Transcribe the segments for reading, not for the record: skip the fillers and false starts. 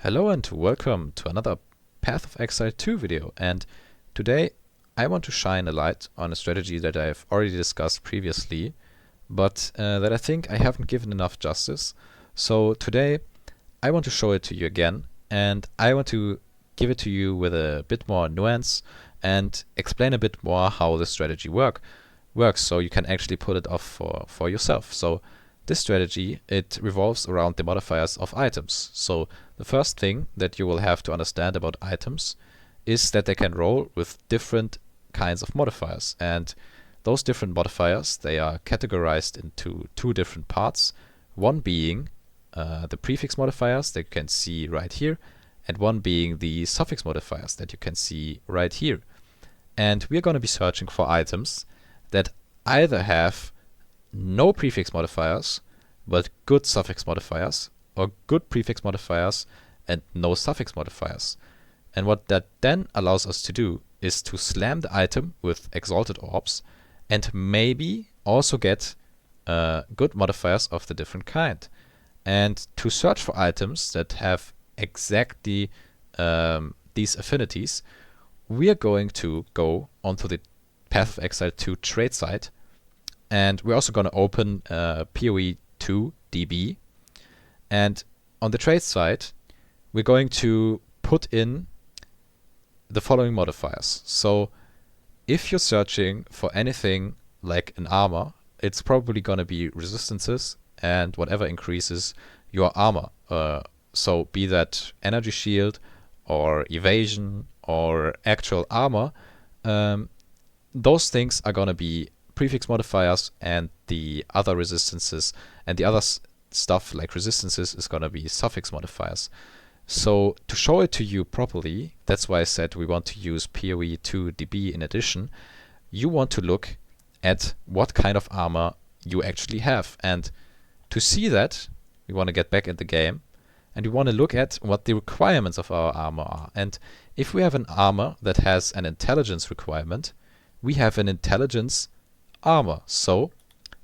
Hello and welcome to another Path of Exile 2 video, and today I want to shine a light on a strategy that I've already discussed previously, but that I think I haven't given enough justice. So today I want to show it to you again, and I want to give it to you with a bit more nuance and explain a bit more how the strategy works so you can actually put it off for yourself. So this strategy, it revolves around the modifiers of items. So the first thing that you will have to understand about items is that they can roll with different kinds of modifiers. And those different modifiers, they are categorized into two different parts. One being the prefix modifiers that you can see right here, and one being the suffix modifiers that you can see right here. And we're going to be searching for items that either have no prefix modifiers, but good suffix modifiers, or good prefix modifiers and no suffix modifiers. And what that then allows us to do is to slam the item with exalted orbs and maybe also get good modifiers of the different kind. And to search for items that have exactly these affinities, we are going to go onto the Path of Exile 2 trade site, and we're also going to open PoE 2 DB. And on the trade site, we're going to put in the following modifiers. So if you're searching for anything like an armor, it's probably going to be resistances and whatever increases your armor. So be that energy shield or evasion or actual armor, those things are going to be prefix modifiers, and the other resistances and the other stuff like resistances is going to be suffix modifiers. So to show it to you properly, that's why I said we want to use PoE 2 DB in addition. You want to look at what kind of armor you actually have, and to see that we want to get back in the game and we want to look at what the requirements of our armor are. And if we have an armor that has an intelligence requirement, we have an intelligence armor. So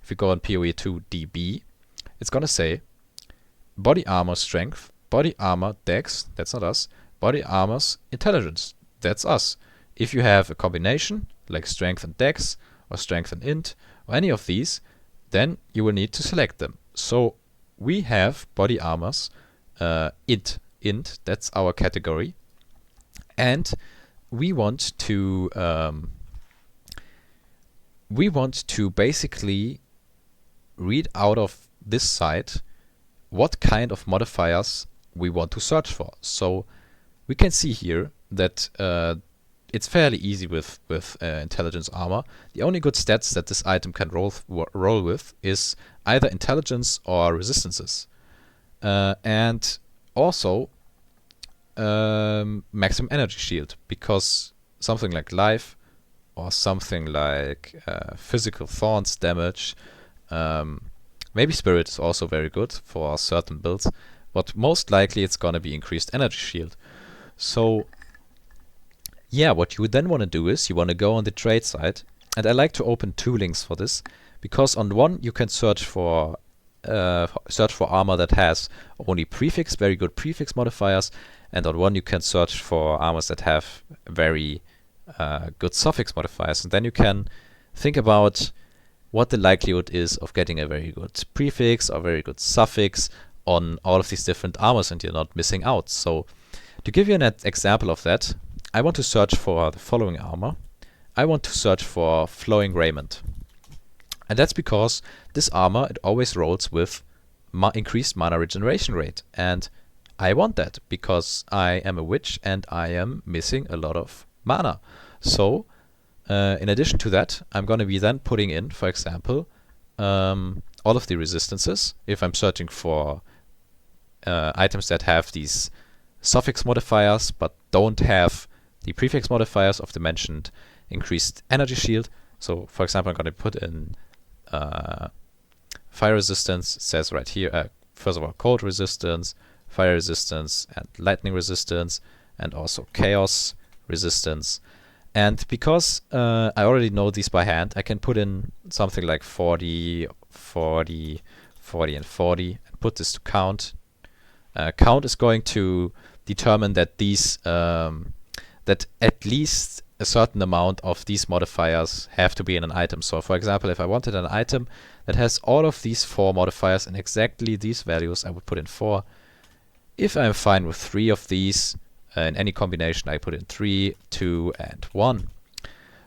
if we go on PoE 2 DB, it's going to say body armor strength, body armor dex, that's not us, body armor's intelligence, that's us. If you have a combination like strength and dex or strength and int or any of these, then you will need to select them. So we have body armor's int, that's our category, and we want to basically read out of this site what kind of modifiers we want to search for. So we can see here that it's fairly easy with intelligence armor. The only good stats that this item can roll with is either intelligence or resistances, and also maximum energy shield, because something like life or something like physical thorns damage. Maybe spirit is also very good for certain builds, but most likely it's gonna be increased energy shield. So yeah, what you then want to do is you want to go on the trade site, and I like to open two links for this, because on one you can search for armor that has only prefix, very good prefix modifiers, and on one you can search for armors that have very good suffix modifiers, and then you can think about what the likelihood is of getting a very good prefix or very good suffix on all of these different armors, and you're not missing out. So to give you an example of that, I want to search for the following armor. I want to search for flowing raiment, and that's because this armor, it always rolls with increased mana regeneration rate, and I want that because I am a witch and I am missing a lot of mana. So in addition to that, I'm going to be then putting in, for example, all of the resistances. If I'm searching for items that have these suffix modifiers but don't have the prefix modifiers of the mentioned increased energy shield. So for example, I'm going to put in fire resistance. It says right here, first of all, cold resistance, fire resistance, and lightning resistance, and also chaos resistance. And because I already know these by hand, I can put in something like 40, 40, 40, and 40, and put this to count. Count is going to determine that these that at least a certain amount of these modifiers have to be in an item. So for example, if I wanted an item that has all of these 4 modifiers and exactly these values, I would put in 4. If I'm fine with 3 of these, in any combination, I put in 3, 2, and 1.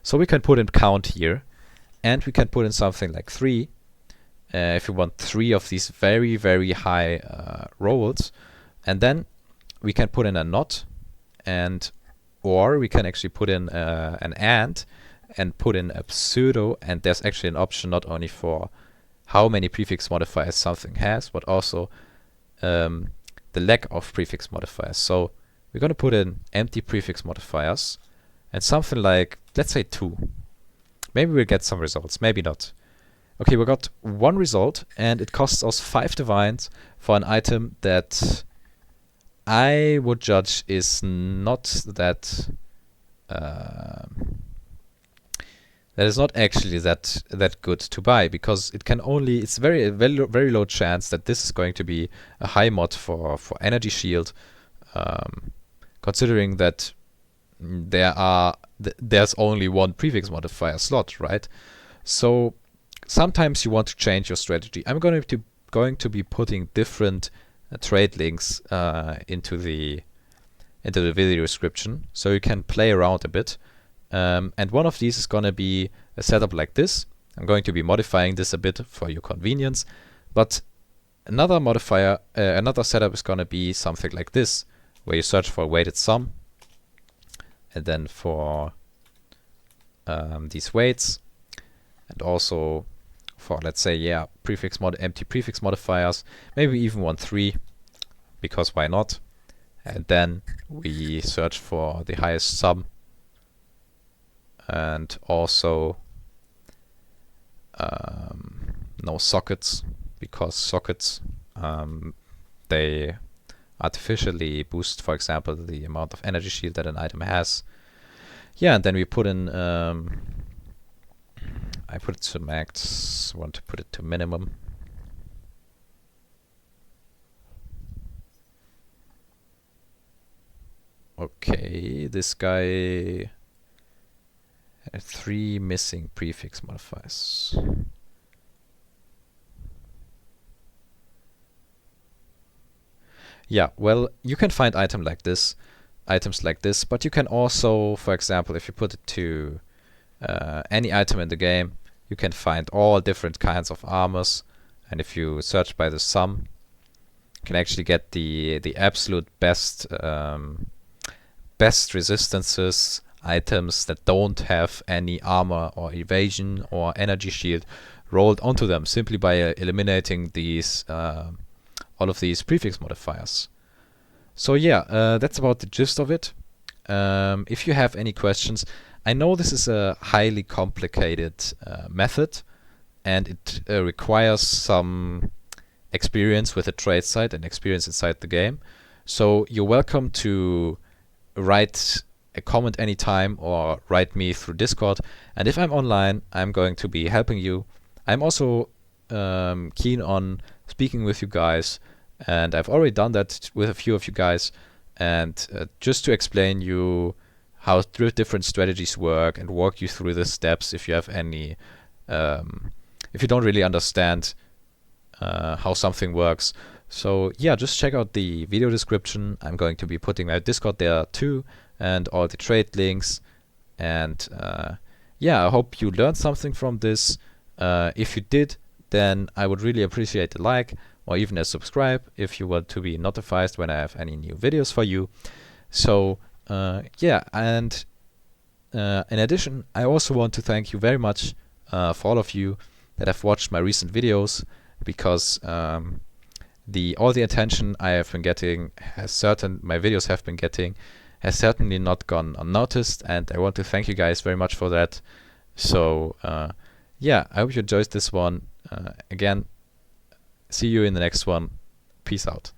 So we can put in count here, and we can put in something like 3. If you want 3 of these very, very high rolls, and then we can put in a not, or we can actually put in an and put in a pseudo, and there's actually an option not only for how many prefix modifiers something has, but also the lack of prefix modifiers. So we're going to put in empty prefix modifiers and something like, let's say 2. Maybe we'll get some results, maybe not. Okay, we got 1 result, and it costs us 5 divines for an item that I would judge is not that that is not actually that good to buy, because it can only, it's very low chance that this is going to be a high mod for energy shield, considering that there's only 1 prefix modifier slot, right? So sometimes you want to change your strategy. I'm going to be putting different trade links into the video description, so you can play around a bit. And one of these is going to be a setup like this. I'm going to be modifying this a bit for your convenience, but another modifier, another setup is going to be something like this, where you search for a weighted sum, and then for these weights, and also for, let's say, yeah, empty prefix modifiers. Maybe even want 3, because why not? And then we search for the highest sum, and also no sockets, because sockets they artificially boost, for example, the amount of energy shield that an item has. Yeah, and then we put in I put it to max, want to put it to minimum. Okay, this guy had 3 missing prefix modifiers. Yeah, well, you can find items like this, but you can also, for example, if you put it to any item in the game, you can find all different kinds of armors, and if you search by the sum, you can actually get the absolute best resistances, items that don't have any armor or evasion or energy shield rolled onto them, simply by eliminating these all of these prefix modifiers. So yeah, that's about the gist of it. If you have any questions, I know this is a highly complicated method, and it requires some experience with a trade site and experience inside the game. So you're welcome to write a comment anytime or write me through Discord, and if I'm online, I'm going to be helping you. I'm also keen on speaking with you guys, and I've already done that with a few of you guys, and just to explain you how different strategies work and walk you through the steps if you have any if you don't really understand how something works. So yeah, just check out the video description. I'm going to be putting my Discord there too, and all the trade links. And yeah, I hope you learned something from this. If you did, then I would really appreciate a like or even a subscribe if you want to be notified when I have any new videos for you. So yeah, and in addition, I also want to thank you very much for all of you that have watched my recent videos, because all the attention I have been getting my videos have been getting has certainly not gone unnoticed, and I want to thank you guys very much for that. So yeah, I hope you enjoyed this one. Again, see you in the next one. Peace out.